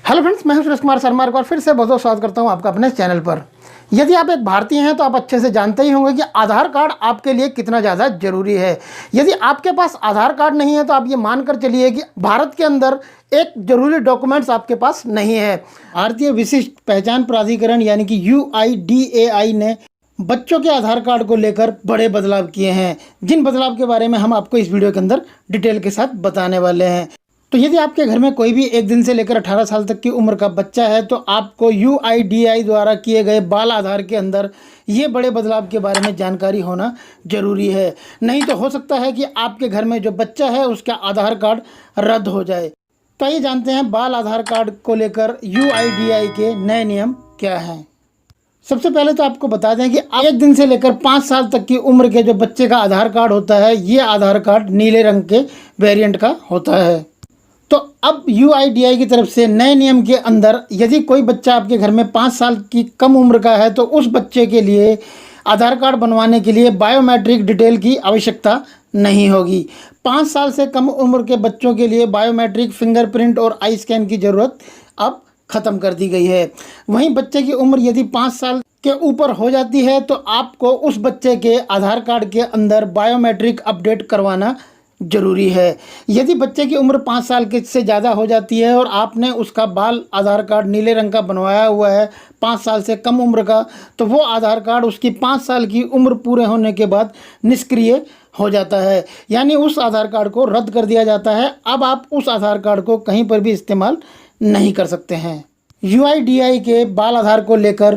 Hello friends, मैं हूं सुरेश कुमार शर्मा और फिर से बहुत बहुत स्वागत करता हूं आपका अपने चैनल पर। यदि आप एक भारतीय हैं तो आप अच्छे से जानते ही होंगे कि आधार कार्ड आपके लिए कितना ज़्यादा ज़रूरी है। यदि आपके पास आधार कार्ड नहीं है तो आप ये मानकर चलिए कि भारत के अंदर एक ज़रूरी डॉक्यूमेंट्स आपके पास नहीं है। भारतीय विशिष्ट पहचान प्राधिकरण यानी कि UIDAI ने बच्चों के आधार कार्ड को लेकर बड़े बदलाव किए हैं, जिन बदलाव के बारे में हम आपको इस वीडियो के अंदर डिटेल के साथ बताने वाले हैं। तो यदि आपके घर में कोई भी 1 दिन से लेकर 18 साल तक की उम्र का बच्चा है तो आपको UIDAI द्वारा किए गए बाल आधार के अंदर ये बड़े बदलाव के बारे में जानकारी होना ज़रूरी है। नहीं तो हो सकता है कि आपके घर में जो बच्चा है उसका आधार कार्ड रद्द हो जाए। तो आइए जानते हैं बाल आधार कार्ड को लेकर UIDAI के नए नियम क्या हैं। सबसे पहले तो आपको बता दें कि 1 दिन से लेकर 5 साल तक की उम्र के जो बच्चे का आधार कार्ड होता है, ये आधार कार्ड नीले रंग के वेरिएंट का होता है। तो अब UIDAI की तरफ से नए नियम के अंदर यदि कोई बच्चा आपके घर में 5 साल की कम उम्र का है तो उस बच्चे के लिए आधार कार्ड बनवाने के लिए बायोमेट्रिक डिटेल की आवश्यकता नहीं होगी। 5 साल से कम उम्र के बच्चों के लिए बायोमेट्रिक फिंगरप्रिंट और आई स्कैन की ज़रूरत अब ख़त्म कर दी गई है। वहीं बच्चे की उम्र यदि 5 साल के ऊपर हो जाती है तो आपको उस बच्चे के आधार कार्ड के अंदर बायोमेट्रिक अपडेट करवाना ज़रूरी है। यदि बच्चे की उम्र 5 साल के से ज़्यादा हो जाती है और आपने उसका बाल आधार कार्ड नीले रंग का बनवाया हुआ है 5 साल से कम उम्र का, तो वो आधार कार्ड उसकी 5 साल की उम्र पूरे होने के बाद निष्क्रिय हो जाता है, यानी उस आधार कार्ड को रद्द कर दिया जाता है। अब आप उस आधार कार्ड को कहीं पर भी इस्तेमाल नहीं कर सकते हैं। UIDAI के बाल आधार को लेकर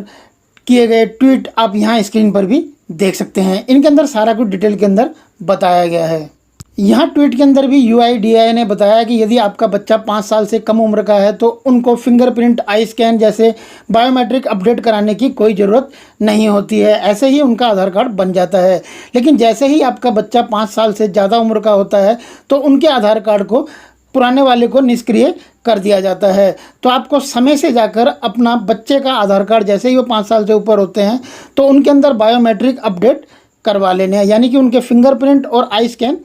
किए गए ट्वीट आप यहाँ स्क्रीन पर भी देख सकते हैं। इनके अंदर सारा कुछ डिटेल के अंदर बताया गया है। यहाँ ट्वीट के अंदर भी UIDAI ने बताया कि यदि आपका बच्चा 5 साल से कम उम्र का है तो उनको फिंगरप्रिंट, आई स्कैन जैसे बायोमेट्रिक अपडेट कराने की कोई ज़रूरत नहीं होती है। ऐसे ही उनका आधार कार्ड बन जाता है। लेकिन जैसे ही आपका बच्चा 5 साल से ज़्यादा उम्र का होता है तो उनके आधार कार्ड को पुराने वाले को निष्क्रिय कर दिया जाता है। तो आपको समय से जाकर अपना बच्चे का आधार कार्ड, जैसे ही वो 5 साल से ऊपर होते हैं तो उनके अंदर बायोमेट्रिक अपडेट करवा लेने हैं, यानी कि उनके फिंगरप्रिंट और आई स्कैन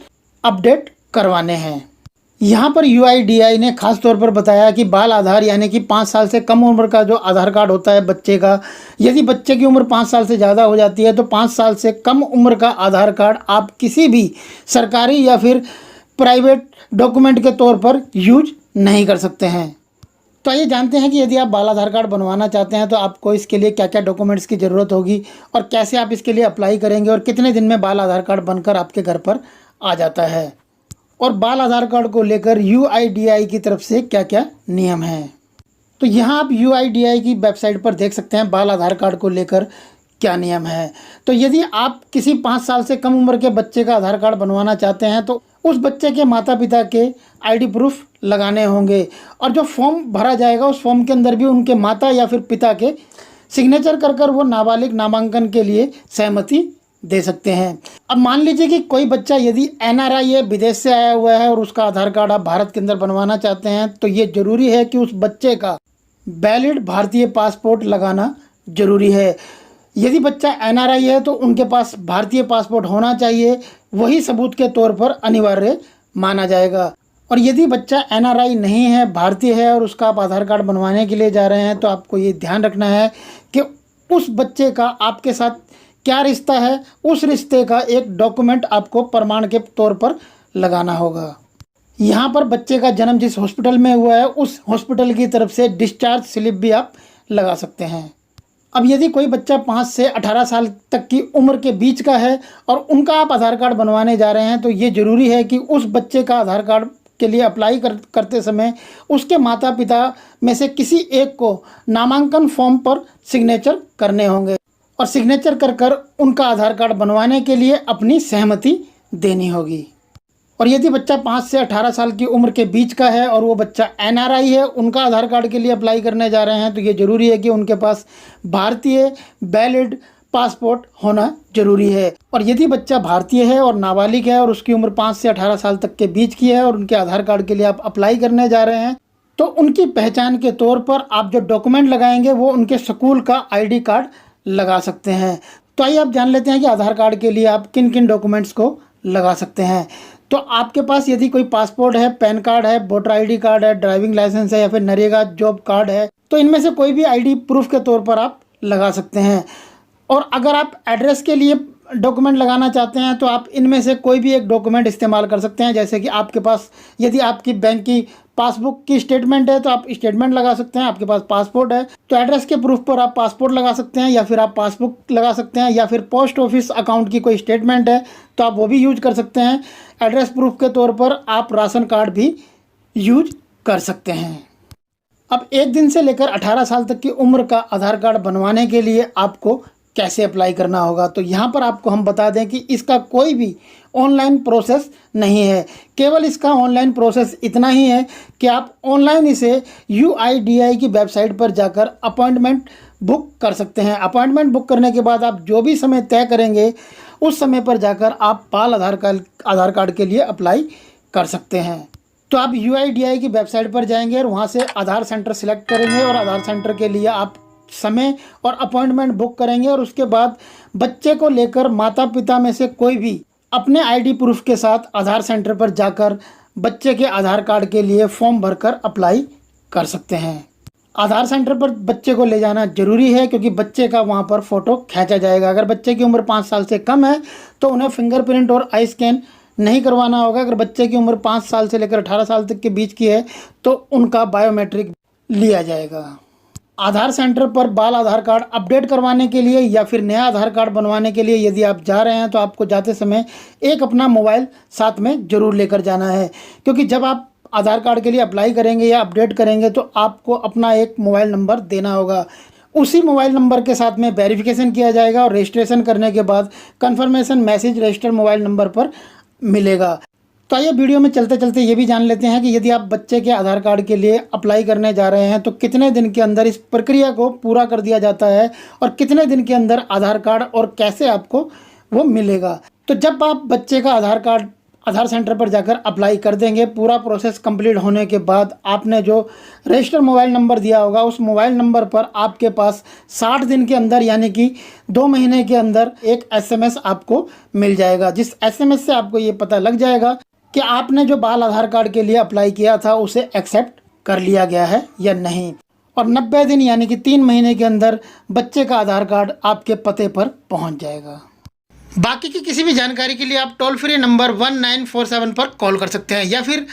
अपडेट करवाने हैं। यहाँ पर UIDAI ने खास तौर पर बताया कि बाल आधार यानी कि 5 साल से कम उम्र का जो आधार कार्ड होता है बच्चे का, यदि बच्चे की उम्र 5 साल से ज़्यादा हो जाती है तो 5 साल से कम उम्र का आधार कार्ड आप किसी भी सरकारी या फिर प्राइवेट डॉक्यूमेंट के तौर पर यूज नहीं कर सकते हैं। तो आइए जानते हैं कि यदि आप बाल आधार कार्ड बनवाना चाहते हैं तो आपको इसके लिए क्या क्या डॉक्यूमेंट्स की ज़रूरत होगी और कैसे आप इसके लिए अप्लाई करेंगे और कितने दिन में बाल आधार कार्ड बनकर आपके घर पर आ जाता है, और बाल आधार कार्ड को लेकर UIDAI की तरफ से क्या क्या नियम हैं। तो यहाँ आप UIDAI की वेबसाइट पर देख सकते हैं बाल आधार कार्ड को लेकर क्या नियम है। तो यदि आप किसी 5 साल से कम उम्र के बच्चे का आधार कार्ड बनवाना चाहते हैं तो उस बच्चे के माता पिता के ID प्रूफ लगाने होंगे, और जो फॉर्म भरा जाएगा उस फॉर्म के अंदर भी उनके माता या फिर पिता के सिग्नेचर कर वो नाबालिग नामांकन के लिए सहमति दे सकते हैं। अब मान लीजिए कि कोई बच्चा यदि NRI है, विदेश से आया हुआ है और उसका आधार कार्ड आप भारत के अंदर बनवाना चाहते हैं तो ये ज़रूरी है कि उस बच्चे का वैलिड भारतीय पासपोर्ट लगाना ज़रूरी है। यदि बच्चा NRI है तो उनके पास भारतीय पासपोर्ट होना चाहिए, वही सबूत के तौर पर अनिवार्य माना जाएगा। और यदि बच्चा NRI नहीं है, भारतीय है और उसका आप आधार कार्ड बनवाने के लिए जा रहे हैं तो आपको ये ध्यान रखना है कि उस बच्चे का आपके साथ क्या रिश्ता है, उस रिश्ते का एक डॉक्यूमेंट आपको प्रमाण के तौर पर लगाना होगा। यहाँ पर बच्चे का जन्म जिस हॉस्पिटल में हुआ है उस हॉस्पिटल की तरफ से डिस्चार्ज स्लिप भी आप लगा सकते हैं। अब यदि कोई बच्चा 5 से 18 साल तक की उम्र के बीच का है और उनका आप आधार कार्ड बनवाने जा रहे हैं तो ये ज़रूरी है कि उस बच्चे का आधार कार्ड के लिए अप्लाई करते समय उसके माता पिता में से किसी एक को नामांकन फॉर्म पर सिग्नेचर करने होंगे, और सिग्नेचर कर उनका आधार कार्ड बनवाने के लिए अपनी सहमति देनी होगी। और यदि बच्चा 5 से 18 साल की उम्र के बीच का है और वो बच्चा NRI है, उनका आधार कार्ड के लिए अप्लाई करने जा रहे हैं तो ये ज़रूरी है कि उनके पास भारतीय वैलिड पासपोर्ट होना ज़रूरी है। और यदि बच्चा भारतीय है और नाबालिग है और उसकी उम्र 5 से 18 साल तक के बीच की है और उनके आधार कार्ड के लिए आप अप्लाई करने जा रहे हैं तो उनकी पहचान के तौर पर आप जो डॉक्यूमेंट लगाएंगे वो उनके स्कूल का ID कार्ड लगा सकते हैं। तो आइए आप जान लेते हैं कि आधार कार्ड के लिए आप किन किन डॉक्यूमेंट्स को लगा सकते हैं। तो आपके पास यदि कोई पासपोर्ट है, पैन कार्ड है, वोटर आईडी कार्ड है, ड्राइविंग लाइसेंस है या फिर नरेगा जॉब कार्ड है, तो इनमें से कोई भी आईडी प्रूफ के तौर पर आप लगा सकते हैं। और अगर आप एड्रेस के लिए डॉक्यूमेंट लगाना चाहते हैं तो आप इनमें से कोई भी एक डॉक्यूमेंट इस्तेमाल कर सकते हैं। जैसे कि आपके पास यदि आपकी बैंक की पासबुक की स्टेटमेंट है तो आप स्टेटमेंट लगा सकते हैं, आपके पास पासपोर्ट है तो एड्रेस के प्रूफ पर आप पासपोर्ट लगा सकते हैं या फिर आप पासबुक लगा सकते हैं, या फिर पोस्ट ऑफिस अकाउंट की कोई स्टेटमेंट है तो आप वो भी यूज कर सकते हैं। एड्रेस प्रूफ के तौर पर आप राशन कार्ड भी यूज कर सकते हैं। अब 1 दिन से लेकर 18 साल तक की उम्र का आधार कार्ड बनवाने के लिए आपको कैसे अप्लाई करना होगा, तो यहाँ पर आपको हम बता दें कि इसका कोई भी ऑनलाइन प्रोसेस नहीं है। केवल इसका ऑनलाइन प्रोसेस इतना ही है कि आप ऑनलाइन इसे UIDAI की वेबसाइट पर जाकर अपॉइंटमेंट बुक कर सकते हैं। अपॉइंटमेंट बुक करने के बाद आप जो भी समय तय करेंगे उस समय पर जाकर आप बाल आधार कार्ड के लिए अप्लाई कर सकते हैं। तो आप UIDAI की वेबसाइट पर जाएंगे और वहाँ से आधार सेंटर सिलेक्ट करेंगे और आधार सेंटर के लिए आप समय और अपॉइंटमेंट बुक करेंगे और उसके बाद बच्चे को लेकर माता पिता में से कोई भी अपने आईडी प्रूफ के साथ आधार सेंटर पर जाकर बच्चे के आधार कार्ड के लिए फॉर्म भरकर अप्लाई कर सकते हैं। आधार सेंटर पर बच्चे को ले जाना जरूरी है क्योंकि बच्चे का वहां पर फ़ोटो खींचा जाएगा। अगर बच्चे की उम्र 5 साल से कम है तो उन्हें फिंगरप्रिंट और आई स्कैन नहीं करवाना होगा। अगर बच्चे की उम्र 5 साल से लेकर 18 साल तक के बीच की है तो उनका बायोमेट्रिक लिया जाएगा। आधार सेंटर पर बाल आधार कार्ड अपडेट करवाने के लिए या फिर नया आधार कार्ड बनवाने के लिए यदि आप जा रहे हैं तो आपको जाते समय एक अपना मोबाइल साथ में ज़रूर लेकर जाना है, क्योंकि जब आप आधार कार्ड के लिए अप्लाई करेंगे या अपडेट करेंगे तो आपको अपना एक मोबाइल नंबर देना होगा। उसी मोबाइल नंबर के साथ में वेरिफिकेशन किया जाएगा और रजिस्ट्रेशन करने के बाद conformation message registered mobile number पर मिलेगा। तो आइए वीडियो में चलते चलते ये भी जान लेते हैं कि यदि आप बच्चे के आधार कार्ड के लिए अप्लाई करने जा रहे हैं तो कितने दिन के अंदर इस प्रक्रिया को पूरा कर दिया जाता है और कितने दिन के अंदर आधार कार्ड और कैसे आपको वो मिलेगा। तो जब आप बच्चे का आधार कार्ड आधार सेंटर पर जाकर अप्लाई कर देंगे, पूरा प्रोसेस कंप्लीट होने के बाद आपने जो रजिस्टर मोबाइल नंबर दिया होगा उस मोबाइल नंबर पर आपके पास 60 दिन के अंदर यानी कि 2 महीने के अंदर एक SMS आपको मिल जाएगा, जिस SMS से आपको ये पता लग जाएगा कि आपने जो बाल आधार कार्ड के लिए अप्लाई किया था उसे एक्सेप्ट कर लिया गया है या नहीं। और 90 दिन यानी कि 3 महीने के अंदर बच्चे का आधार कार्ड आपके पते पर पहुंच जाएगा। बाकी की किसी भी जानकारी के लिए आप टोल फ्री नंबर 1947 पर कॉल कर सकते हैं या फिर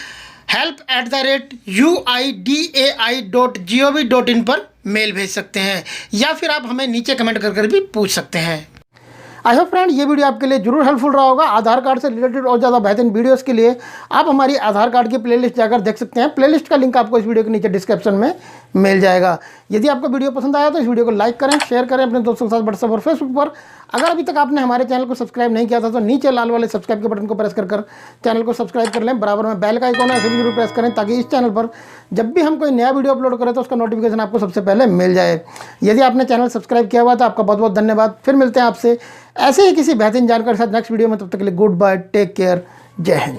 help@uidai.gov.in पर मेल भेज सकते हैं या फिर आप हमें नीचे कमेंट कर भी पूछ सकते हैं। आई होप फ्रेंड ये वीडियो आपके लिए जरूर हेल्पफुल रहा होगा। आधार कार्ड से रिलेटेड और ज़्यादा बेहतरीन वीडियोस के लिए आप हमारी आधार कार्ड की प्लेलिस्ट जाकर देख सकते हैं। प्लेलिस्ट का लिंक आपको इस वीडियो के नीचे डिस्क्रिप्शन में मिल जाएगा। यदि आपको वीडियो पसंद आया तो इस वीडियो को लाइक करें, शेयर करें अपने दोस्तों के साथ व्हाट्सएप और फेसबुक पर। अगर अभी तक आपने हमारे चैनल को सब्सक्राइब नहीं किया था तो नीचे लाल वाले सब्सक्राइब के बटन को प्रेस कर चैनल को सब्सक्राइब कर लें। बराबर में बेल का आइकॉन है, उसे भी जरूर प्रेस करें ताकि इस चैनल पर जब भी हम कोई नया वीडियो अपलोड करें तो उसका नोटिफिकेशन आपको सबसे पहले मिल जाए। यदि आपने चैनल सब्सक्राइब किया हुआ तो आपका बहुत बहुत धन्यवाद। फिर मिलते हैं आपसे ऐसे ही किसी बेहतरीन जानकारी के साथ नेक्स्ट वीडियो में। तब तक के लिए गुड बाय, टेक केयर, जय हिंद।